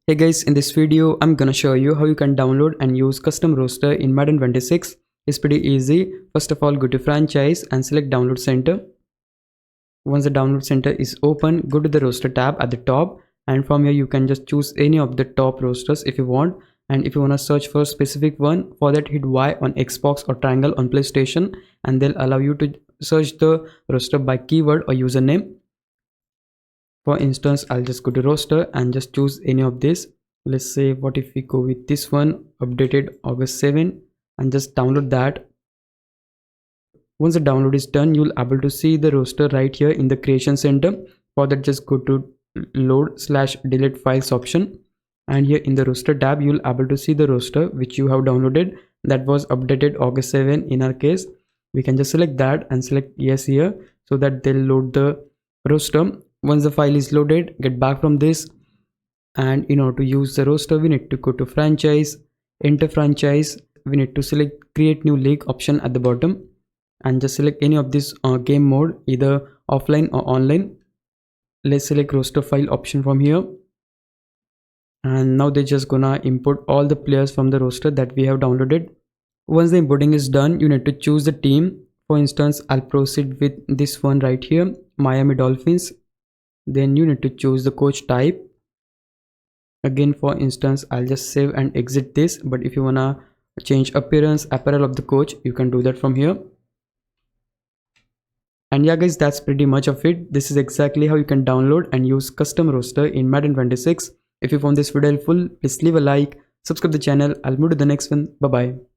Hey guys, in this video I'm gonna show you how you can download and use custom roster in Madden 26. It's pretty easy. First of all, go to franchise and select download center. Once the download center is open, go to the roster tab at the top, and from here you can just choose any of the top rosters if you want. And if you want to search for a specific one, for that hit Y on Xbox or triangle on PlayStation, and they'll allow you to search the roster by keyword or username. For instance, I'll just go to roster and just choose any of this. Let's say, what if we go with this one, updated August 7, and just download that. Once the download is done, you'll able to see the roster right here in the creation center. For that, just go to load/delete files option, and here in the roster tab you'll able to see the roster which you have downloaded, that was updated August 7 in our case. We can just select that and select yes here, so that they'll load the roster. Once the file is loaded, get back from this, and in order to use the roster we need to go to franchise, enter franchise. We need to select create new league option at the bottom, and just select any of this game mode, either offline or online. Let's select roster file option from here, and now they're just gonna import all the players from the roster that we have downloaded. Once the importing is done, you need to choose the team. For instance, I'll proceed with this one right here, Miami Dolphins. Then you need to choose the coach type. Again, for instance, I'll just save and exit this, but if you wanna change appearance, apparel of the coach, you can do that from here. And yeah guys, that's pretty much of it. This is exactly how you can download and use custom roster in Madden 26. If you found this video helpful, please leave a like, subscribe the channel. I'll move to the next one. Bye bye.